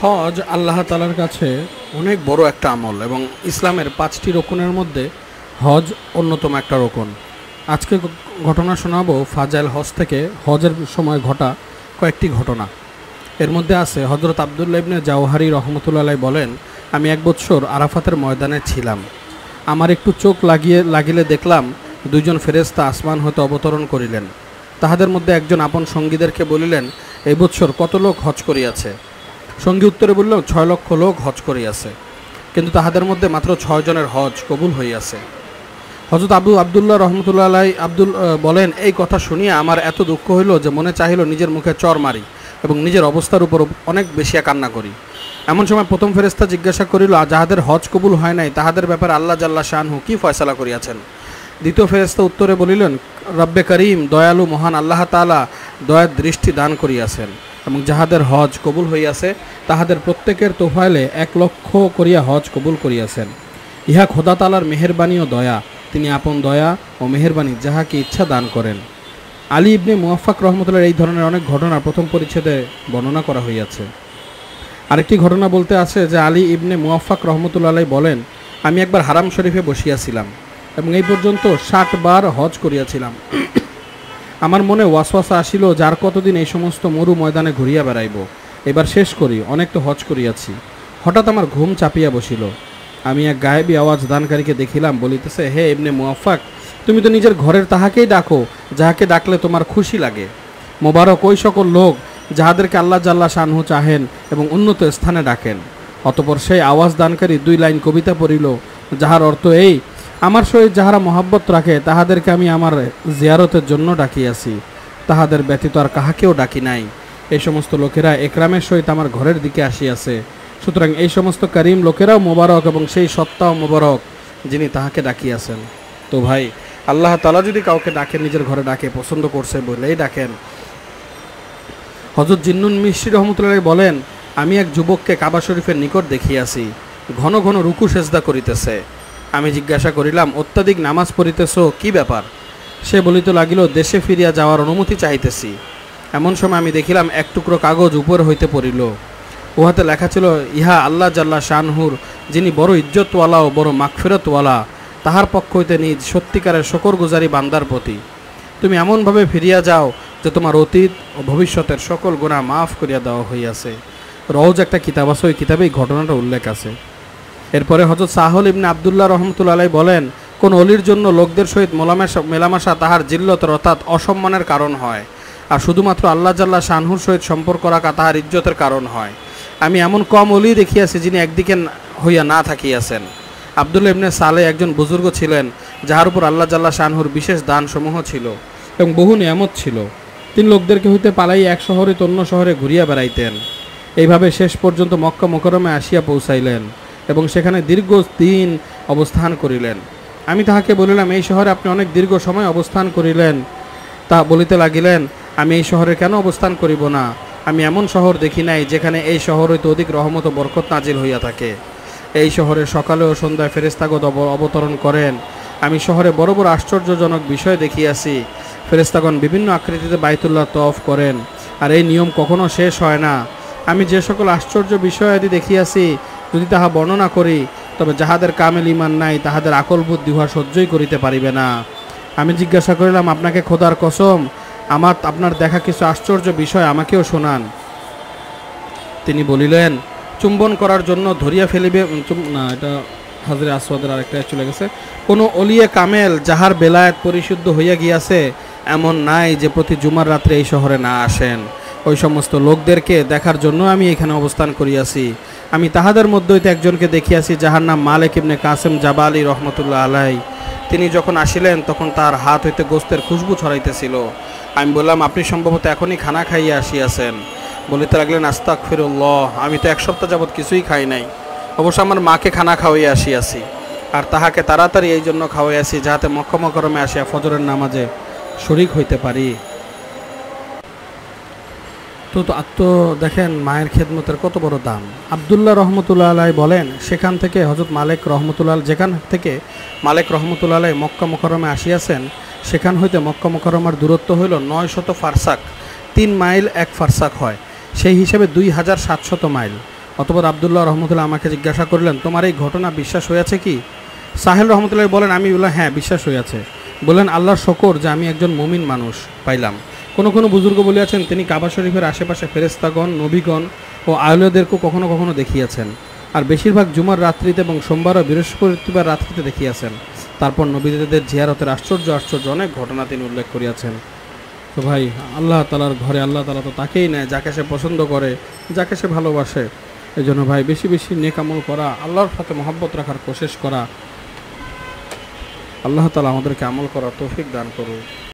হজ আল্লাহ তাআলার কাছে অনেক বড় একটা আমল এবং ইসলামের 5টি রকুনের মধ্যে হজ অন্যতম একটা রকুন। আজকে ঘটনা শোনাবো ফাজাইল হজ থেকে হজের সময় ঘটা কয়েকটি ঘটনা। এর মধ্যে আছে হযরত আব্দুল্লাহ ইবনে জাওহারি রহমতুল্লাহ আলাইহি বলেন, আমি 1 বছর আরাফাতের ময়দানে ছিলাম। আমার একটু চোখ লাগিলে দেখলাম দুইজন ফেরেশতা আসমান হতে অবতরণ করিলেন। তাহাদের মধ্যে একজন আপন সঙ্গীদেরকে বলিলেন, এই বছর কত লোক হজ করিয়াছে? সঙ্গী উত্তরে বলল, 6 লক্ষ লোক হজ করিয়াছে, কিন্তু তাহাদের মধ্যে মাত্র 6 জনের হজ কবুল হইয়াছে। হযরত আব্দুল্লাহ রহমতুল্লাহ আলাইহি বলেন, এই কথা শুনিয়া আমার এত দুঃখ হইল যে মনে চাহিল নিজের মুখে চর মারি এবং নিজের অবস্থার উপর অনেক বেশিয়া কান্না করি। এমন সময় প্রথম ফেরেশতা জিজ্ঞাসা করিল, যাহাদের হজ কবুল হয় নাই তাহাদের ব্যাপারে আল্লাহ জাল্লা শানহু কি ফয়সালা করিয়াছেন? দ্বিতীয় ফেরেশতা উত্তরে বলিলেন, রব্বে করিম দয়ালু মহান আল্লাহ তাআলা দয়ার দৃষ্টি দান করিয়াছেন এবং যাহাদের হজ কবুল হইয়াছে তাহাদের প্রত্যেকের তোফাইলে 1 লক্ষ করিয়া হজ কবুল করিয়াছেন। ইহা খোদা তাআলার মেহেরবানি ও দয়া, তিনি আপন দয়া ও মেহেরবানি যাহাকে ইচ্ছা দান করেন। আলী ইবনে মুওয়াফফাক রহমতুল্লাহ এই ধরনের অনেক ঘটনা প্রথম পরিচ্ছেদে বর্ণনা করা হইয়াছে। আরেকটি ঘটনা বলতে আছে যে আলী ইবনে মুওয়াফফাক রহমতুল্লাহ আলাইহি বলেন, আমি একবার হারাম শরীফে বসিয়াছিলাম এবং এই পর্যন্ত 60 বার হজ করিয়াছিলাম। আমার মনে ওয়াসওয়াসা আসিল, যার কতদিন এই সমস্ত মরু ময়দানে ঘুরিয়া বেড়াইব, এবার শেষ করি, অনেক তো হজ করিয়াছি। হঠাৎ আমার ঘুম চাপিয়া বসিল। আমি এক গায়েবী আওয়াজ দানকারীকে দেখিলাম, বলিতেছে, হে ইবনে মুওয়াফফাক, তুমি তো নিজের ঘরের তাহাকেই ডাকো যাহাকে ডাকলে তোমার খুশি লাগে। মোবারক ওই সকল লোক যাহাদেরকে আল্লাহ জাল্লা শানহু চাহেন এবং উন্নত স্থানে ডাকেন। অতঃপর সেই আওয়াজ দানকারী 2 লাইন কবিতা পড়িল, যাহার অর্থ এই, আমার সহিত যাহারা মহব্বত রাখে তাহাদেরকে আমি আমার জিয়ারতের জন্য ডাকিয়াছি, তাহাদের ব্যতীত আর কাহাকেও ডাকি নাই। এই সমস্ত লোকেরা একরামের সহিত আমার ঘরের দিকে আসিয়াছে, সুতরাং এই সমস্ত করিম লোকেরাও মোবারক এবং সেই সত্তাও মোবারক যিনি তাহাকে ডাকিয়াছেন। তো ভাই, আল্লাহ তাআলা যদি কাউকে ডাকেন, নিজের ঘরে ডাকে, পছন্দ করছে বলেই ডাকেন। হযরত জিন্নুন মিশরি রহমতুল্লাহ বলেন, আমি এক যুবককে কাবা শরীফের নিকট দেখিয়াছি, ঘন ঘন রুকু সেজদা করিতেছে। আমি জিজ্ঞাসা করিলাম, অত্যাধিক নামাজ পড়িতেছ, কি ব্যাপার? সে বলিতে লাগিল, দেশে ফিরিয়া যাওয়ার অনুমতি চাইতেছি। এমন সময় আমি দেখিলাম এক টুকরো কাগজ উপর হইতে পড়িল। উহাতে লেখা ছিল, ইহা আল্লাহ জাল্লা শানহুর, যিনি বড় ইজ্জতওয়ালা ও বড় মাগফিরাতওয়ালা, তাহার পক্ষ হইতে নিজ সত্যিকারের শকরগুজারি বান্দার প্রতি তুমি এমনভাবে ফিরিয়া যাও যে তোমার অতীত ও ভবিষ্যতের সকল গুনাহ মাফ করিয়া দেওয়া হইয়াছে। রওজ একটা কিতাব আছে, ওই কিতাবে এই ঘটনাটা উল্লেখ আছে। এরপরে হযরত সাহল ইবনে আব্দুল্লাহ রহমতুল্লাহ আলাইহি বলেন, কোন অলির জন্য লোকদের সহিত মেলামেশা তাহার জিল্লতের অর্থাৎ অসম্মানের কারণ হয়, আর শুধুমাত্র আল্লাহ জাল্লা শানহুর সহিত সম্পর্ক রাখা তাহার ইজ্জতের কারণ হয়। আমি এমন কম অলি দেখিয়াছি যিনি একদিকে হইয়া না থাকিয়াছেন। আব্দুল্লাহ ইবনে সালেহ একজন বুজুর্গ ছিলেন, যাহার উপর আল্লাহ জাল্লা শানহুর বিশেষ দানসমূহ ছিল এবং বহু নিয়ামত ছিল। তিনি লোকদেরকে হইতে পালাই এক শহরে অন্য শহরে ঘুরিয়া বেড়াইতেন। এইভাবে শেষ পর্যন্ত মক্কা মুকাররমে আসিয়া পৌঁছাইলেন এবং সেখানে দীর্ঘদিন অবস্থান করিলেন। আমি তাহাকে বলিলাম, এই শহরে আপনি অনেক দীর্ঘ সময় অবস্থান করিলেন। তা বলিতে লাগিলেন, আমি এই শহরে কেন অবস্থান করিব না? আমি এমন শহর দেখি নাই যেখানে এই শহর হইতে অধিক রহমত ও বরকত নাজিল হইয়া থাকে। এই শহরে সকালে ও সন্ধ্যায় ফেরেশতাগণ অবতরণ করেন। আমি শহরে বড় বড় আশ্চর্যজনক বিষয় দেখিয়াছি। ফেরেশতাগণ বিভিন্ন আকৃতিতে বাইতুল্লাহ তওয়াফ করেন, আর এই নিয়ম কখনো শেষ হয় না। আমি যে সকল আশ্চর্য বিষয় আদি দেখিয়াছি, যদি তাহা বর্ণনা করি, তবে যাহাদের কামেল ঈমান নাই তাহাদের আকল বুদ্ধি উহা সহ্যই করিতে পারিবে না। আমি জিজ্ঞাসা করিলাম, আপনাকে খোদার কসম, আপনার দেখা কিছু আশ্চর্য বিষয় আমাকেও শোনান। তিনি বলিলেন, চুম্বন করার জন্য ধরিয়া ফেলিবে না, এটা হাজরে আসওয়াদের আরেকটা চলে গেছে। কোনো অলিয়ে কামেল যাহার বেলায়েত পরিশুদ্ধ হইয়া গিয়াছে এমন নাই যে প্রতি জুমার রাত্রে এই শহরে না আসেন। ওই সমস্ত লোকদেরকে দেখার জন্য আমি এখানে অবস্থান করিয়াছি। আমি তাহাদের মধ্যে হইতে একজনকে দেখিয়াছি, যাহার নাম মালিক ইবনে কাসেম জাবালি রহমতুল্লাহ আলাইহি। তিনি যখন আসিলেন তখন তার হাত হইতে গোস্তের খুশবু ছড়াইতেছিল। আমি বললাম, আপনি সম্ভবত এখনই খানা খাইয়া আসিয়াছেন। বলিতে লাগলেন, আস্তাগফিরুল্লাহ, আমি তো 1 সপ্তাহ যাবৎ কিছুই খাই নাই। অবশ্য আমার মাকে খানা খাওয়াইয়া আসিয়াছি, আর তাহাকে তাড়াতাড়ি এই জন্য খাওয়াইয়াছি যাহাতে মক্কা মুকাররমে আসিয়া ফজরের নামাজে শরীক হইতে পারি। তো দেখেন মায়ের খেদমতের কত বড় দাম। আব্দুল্লাহ রহমতুল্লাহ আলাইহি বলেন, যেখান থেকে মালিক রহমতুল্লাহ আলাইহি মক্কা মুকাররমে আসিয়াছেন, সেখান হইতে মক্কা মুকাররমার দূরত্ব হইল 900 ফারসাক। 3 মাইল 1 ফারসাক হয়, সেই হিসেবে 2700 মাইল। অতঃপর আব্দুল্লাহ রহমতুল্লাহ আমাকে জিজ্ঞাসা করলেন, তোমার এই ঘটনা বিশ্বাস হয়েছে কি? সাহেল রহমতুল্লাহ বলেন, আমি বললাম হ্যাঁ বিশ্বাস হইয়াছে। বললেন, আল্লাহর শকর যে আমি একজন মুমিন মানুষ পাইলাম। কোনো কোনো বুজুর্গ বলিয়াছেন তিনি কাবা শরীফের আশেপাশে ফেরেশতাগণ, নবীগণ ও আউলিয়াদেরকেও কখনো কখনো দেখিয়াছেন, আর বেশিরভাগ জুমার রাত্রিতে এবং সোমবার ও বৃহস্পতিবার রাত্রিতে দেখিয়াছেন। তারপর নবীদের জিয়ারতের আশ্চর্য আশ্চর্য অনেক ঘটনা তিনি উল্লেখ করিয়াছেন। তো ভাই, আল্লাহ তালার ঘরে আল্লাহ তালা তো তাকেই নেয় যাকে সে পছন্দ করে, যাকে সে ভালোবাসে। এই জন্য ভাই বেশি বেশি নেক আমল করা, আল্লাহর সাথে মহব্বত রাখার কোশিশ করা। আল্লাহ তালা আমাদেরকে আমল করার তৌফিক দান করুন।